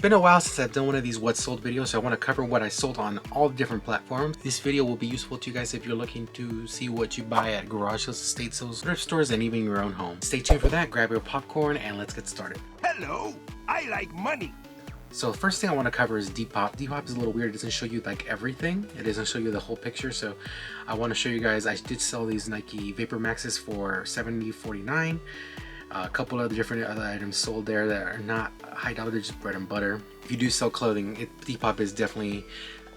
been a while since I've done one of these what sold videos, so I want to cover what I sold on all the different platforms. This video will be useful to you guys if you're looking to see what you buy at garage sales, estate sales, thrift stores, and even your own home. Stay tuned for that, grab your popcorn, and let's get started. Hello, I like money. So the first thing I want to cover is Depop. Depop is a little weird. It doesn't show you like everything. It doesn't show you the whole picture. So I want to show you guys, I did sell these Nike Vapor Maxes for $70.49. A couple of different other items sold there that are not high dollar, they're just bread and butter. If you do sell clothing, Depop is definitely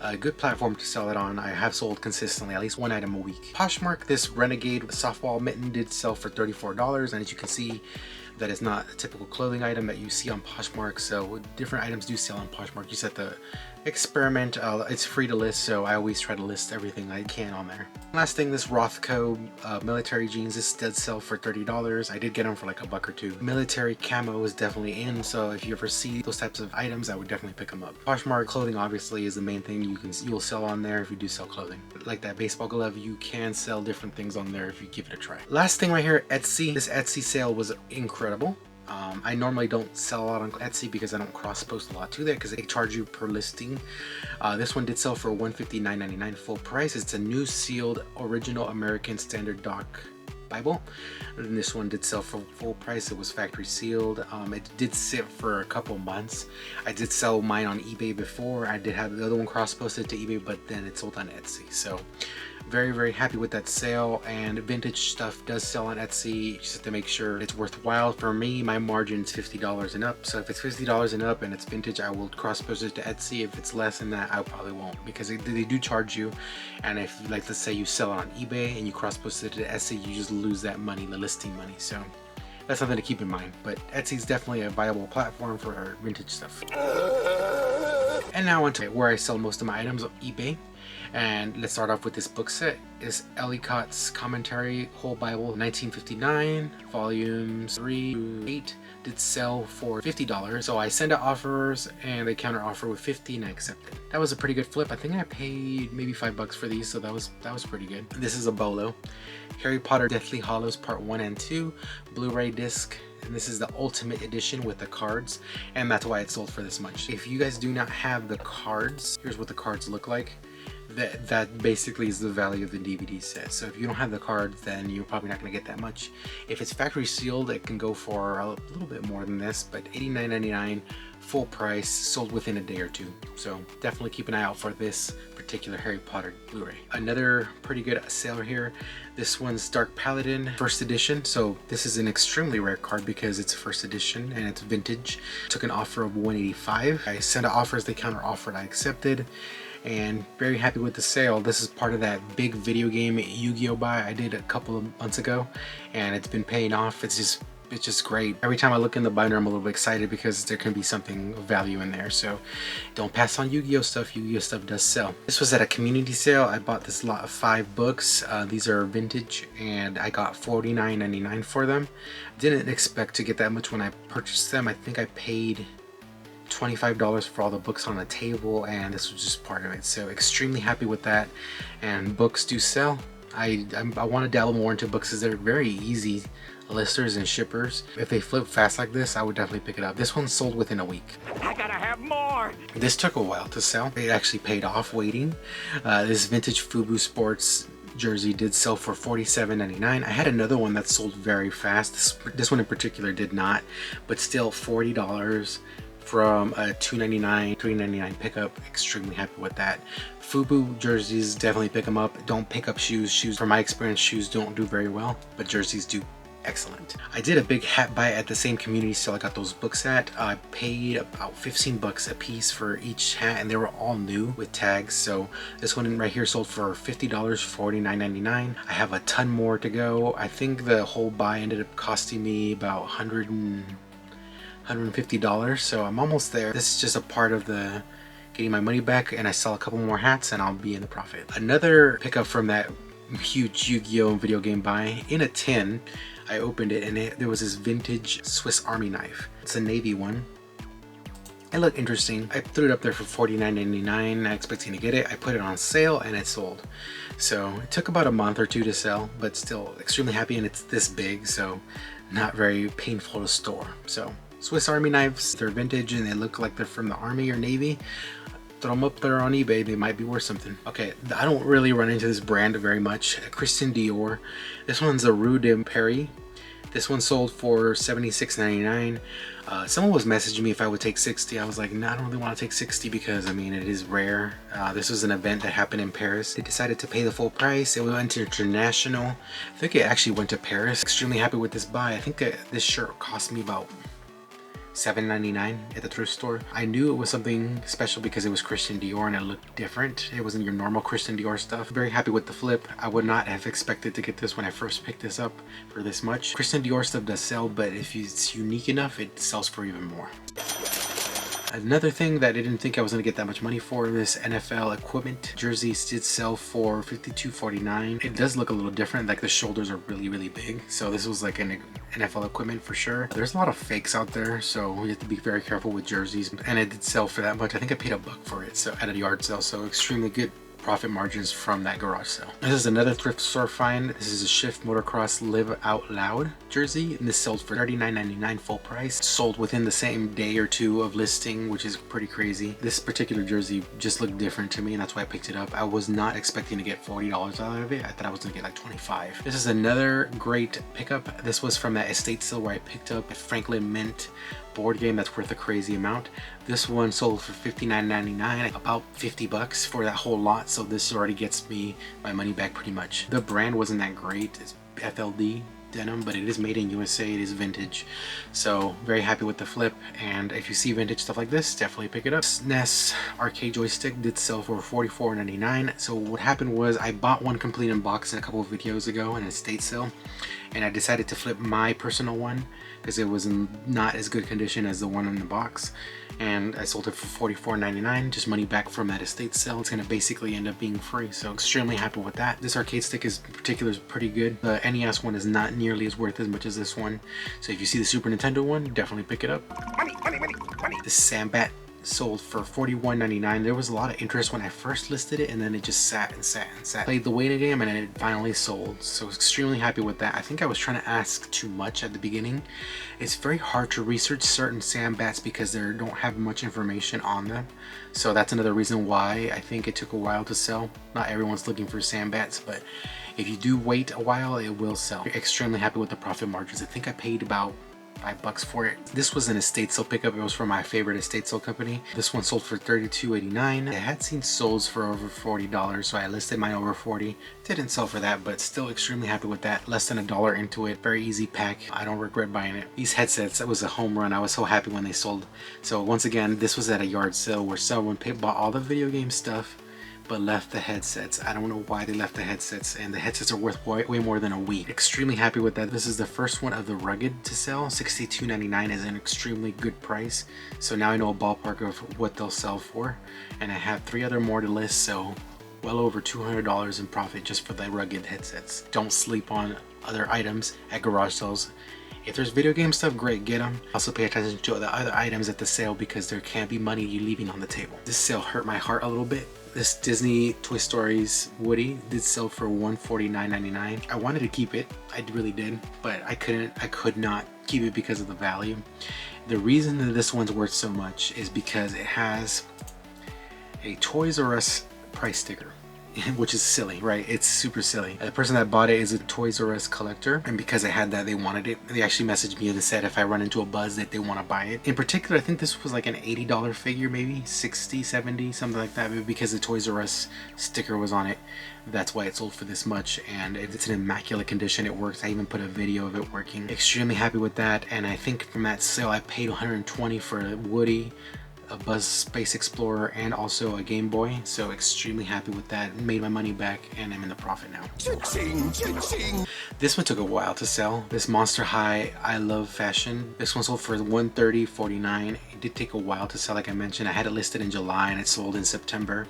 a good platform to sell it on. I have sold consistently at least one item a week. Poshmark, this Renegade softball mitten did sell for $34, and as you can see, that is not a typical clothing item that you see on Poshmark. So different items do sell on Poshmark. You just have to experiment. It's free to list, so I always try to list everything I can on there. Last thing, this Rothko military jeans, this did sell for $30. I did get them for like $1 or $2. Military camo is definitely in, so if you ever see those types of items, I would definitely pick them up. Poshmark clothing obviously is the main thing you'll sell on there if you do sell clothing. Like that baseball glove, you can sell different things on there if you give it a try. Last thing right here, Etsy. This Etsy sale was incredible. I normally don't sell a lot on Etsy because I don't cross post a lot to there because they charge you per listing. This one did sell for $159.99 full price. It's a new sealed original American Standard Doc Bible, and this one did sell for full price. It was factory sealed. It did sit for a couple months. I did sell mine on eBay before. I did have the other one cross posted to eBay, but then it sold on Etsy. So very happy with that sale. And vintage stuff does sell on Etsy. You just have to make sure it's worthwhile. For me, my margin is $50 and up, so if it's $50 and up and it's vintage, I will cross post it to Etsy. If it's less than that, I probably won't, because they do charge you. And if, like, let's say you sell it on eBay and you cross post it to Etsy, you just lose that money, the listing money. So that's something to keep in mind. But Etsy is definitely a viable platform for vintage stuff. And now on to where I sell most of my items on eBay. And let's start off with this book set. Is Ellicott's Commentary Whole Bible 1959, volumes 3 to 8, did sell for $50. So I send out offers and they counter offer with $50 and I accepted. That was a pretty good flip. I think I paid maybe $5 for these, so that was pretty good. This is a bolo. Harry Potter Deathly Hallows Part 1 and 2, Blu-ray disc. And this is the ultimate edition with the cards, and that's why it sold for this much. If you guys do not have the cards, here's what the cards look like. That basically is the value of the DVD set. So if you don't have the cards, then you're probably not going to get that much. If it's factory sealed, it can go for a little bit more than this, but $89.99 full price, sold within a day or two. So definitely keep an eye out for this particular Harry Potter Blu-ray. Another pretty good sale here. This one's Dark Paladin first edition. So this is an extremely rare card because it's first edition and it's vintage. Took an offer of $185. I sent out offers, they counter offered, I accepted. And very happy with the sale. This is part of that big video game Yu-Gi-Oh buy I did a couple of months ago, and it's been paying off. It's just great. Every time I look in the binder, I'm a little bit excited because there can be something of value in there. So don't pass on Yu-Gi-Oh stuff. Yu-Gi-Oh stuff does sell. This was at a community sale. I bought this lot of 5 books. These are vintage, and I got $49.99 for them. Didn't expect to get that much when I purchased them. I think I paid $25 for all the books on the table, and this was just part of it. So extremely happy with that. And books do sell. I want to dabble more into books because they're very easy listers and shippers. If they flip fast like this, I would definitely pick it up. This one sold within a week. I gotta have more. This took a while to sell. It actually paid off waiting. This vintage Fubu Sports jersey did sell for $47.99. I had another one that sold very fast. This one in particular did not, but still $40 from a $2.99, $3.99 pickup. Extremely happy with that. Fubu jerseys, definitely pick them up. Don't pick up shoes. Shoes, from my experience, shoes don't do very well, but jerseys do excellent. I did a big hat buy at the same community sale I got those books at. I paid about $15 a piece for each hat, and they were all new with tags. So this one right here sold for $50, $49.99. I have a ton more to go. I think the whole buy ended up costing me about $150, so I'm almost there. This is just a part of the getting my money back, and I sell a couple more hats and I'll be in the profit. Another pickup from that huge Yu-Gi-Oh video game buy, in a tin. I opened it and there was this vintage Swiss Army knife. It's a navy one. It looked interesting. I threw it up there for $49.99, not expecting to get it. I put it on sale and it sold. So it took about a month or two to sell, but still extremely happy, and it's this big, so not very painful to store. So Swiss Army knives. They're vintage and they look like they're from the Army or Navy. Throw them up there on eBay, they might be worth something. Okay, I don't really run into this brand very much. Christian Dior. This one's a Rue de Paris. This one sold for $76.99. Someone was messaging me if I would take 60. I was like, no, I don't really want to take 60 because I mean, it is rare. This was an event that happened in Paris. They decided to pay the full price. It went to international. I think it actually went to Paris. Extremely happy with this buy. I think this shirt cost me about $7.99 at the thrift store. I knew it was something special because it was Christian Dior and it looked different. It wasn't your normal Christian Dior stuff. Very happy with the flip. I would not have expected to get this when I first picked this up for this much. Christian Dior stuff does sell, but if it's unique enough, it sells for even more. Another thing that I didn't think I was going to get that much money for, this NFL equipment jerseys did sell for $52.49. It does look a little different, like the shoulders are really big. So this was like an NFL equipment for sure. There's a lot of fakes out there, so you have to be very careful with jerseys. And it did sell for that much. I think I paid $1 for it, so at a yard sale, so extremely good profit margins from that garage sale. This is another thrift store find. This is a Shift Motocross Live Out Loud jersey, and this sold for $39.99 full price. Sold within the same day or two of listing, which is pretty crazy. This particular jersey just looked different to me, and that's why I picked it up. I was not expecting to get $40 out of it. I thought I was gonna get like 25. This is another great pickup. This was from that estate sale where I picked up a Franklin Mint board game that's worth a crazy amount. This one sold for $59.99, about $50 for that whole lot, so this already gets me my money back pretty much. The brand wasn't that great. It's FLD denim, but it is made in USA. It is vintage, so very happy with the flip. And if you see vintage stuff like this, definitely pick it up. SNES arcade joystick did sell for $44.99. so what happened was I bought one complete in box a couple of videos ago in an estate sale, and I decided to flip my personal one because it was in not as good condition as the one in the box, and I sold it for $44.99, just money back from that estate sale. It's gonna basically end up being free, so extremely happy with that. This arcade stick in particular is pretty good. The NES one is not nearly as worth as much as this one, so if you see the Super Nintendo one, definitely pick it up. Money. This Sambat sold for $41.99. There was a lot of interest when I first listed it, and then it just sat. Played the waiting game, and it finally sold, so extremely happy with that. I think I was trying to ask too much at the beginning. It's very hard to research certain Sambats because they don't have much information on them, so that's another reason why I think it took a while to sell. Not everyone's looking for Sambats, but if you do wait a while, it will sell. Extremely happy with the profit margins. I think I paid about $5 for it. This was an estate sale pickup. It was from my favorite estate sale company. This one sold for $32.89. I had seen solds for over $40, so I listed mine over $40. Didn't sell for that, but still extremely happy with that. Less than $1 into it. Very easy pack. I don't regret buying it. These headsets, that was a home run. I was so happy when they sold. So once again, this was at a yard sale where someone bought all the video game stuff but left the headsets. I don't know why they left the headsets, and the headsets are worth way more than a week. Extremely happy with that. This is the first one of the rugged to sell. $62.99 is an extremely good price, so now I know a ballpark of what they'll sell for, and I have 3 other more to list, so well over $200 in profit just for the rugged headsets. Don't sleep on other items at garage sales. If there's video game stuff, great, get them. Also pay attention to the other items at the sale because there can't be money you leaving on the table. This sale hurt my heart a little bit. This Disney Toy Stories Woody did sell for $149.99. I wanted to keep it, I really did, but I could not keep it because of the value. The reason that this one's worth so much is because it has a Toys R Us price sticker, which is silly, right? It's super silly. The person that bought it is a Toys R Us collector, and because I had that, they wanted it. They actually messaged me and said if I run into a buzz that they want to buy it. In particular, I think this was like an $80 figure, maybe 60, 70, something like that, but because the Toys R Us sticker was on it, that's why it sold for this much, and it's in immaculate condition. It works. I even put a video of it working. Extremely happy with that, and I think from that sale I paid $120 for Woody, a Buzz Space Explorer, and also a Game Boy, so extremely happy with that. Made my money back, and I'm in the profit now. Ching. This one took a while to sell. This Monster High I Love Fashion. This one sold for $130.49. It did take a while to sell, like I mentioned. I had it listed in July and it sold in September.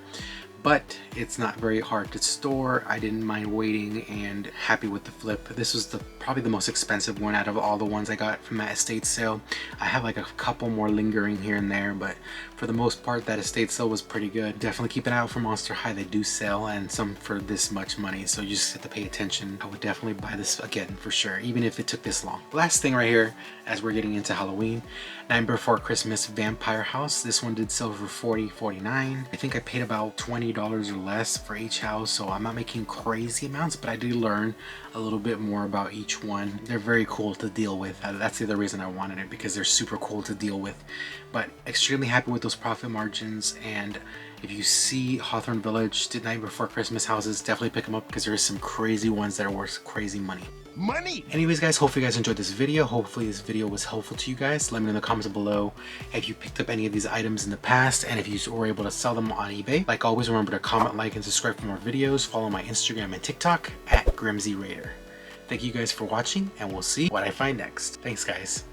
but it's not very hard to store. I didn't mind waiting and happy with the flip. This was probably the most expensive one out of all the ones I got from that estate sale. I have like a couple more lingering here and there, but for the most part that estate sale was pretty good. Definitely keep an eye out for Monster High. They do sell, and some for this much money, so you just have to pay attention. I would definitely buy this again for sure, even if it took this long. Last thing right here, as we're getting into Halloween, Night Before Christmas Vampire House. This one did sell for $40.49. I think I paid about $20 or less for each house, so I'm not making crazy amounts, but I did learn a little bit more about each one. They're very cool to deal with. That's the other reason I wanted it, because they're super cool to deal with. But extremely happy with those profit margins, and if you see Hawthorne Village Night Before Christmas houses, definitely pick them up, because there are some crazy ones that are worth crazy money. Anyways guys, hopefully you guys enjoyed this video. Hopefully this video was helpful to you guys. Let me know in the comments below if you picked up any of these items in the past and if you were able to sell them on eBay. Like always, remember to comment, like, and subscribe for more videos. Follow my Instagram and TikTok at GrimzyRaider. Thank you guys for watching, and we'll see what I find next. Thanks guys.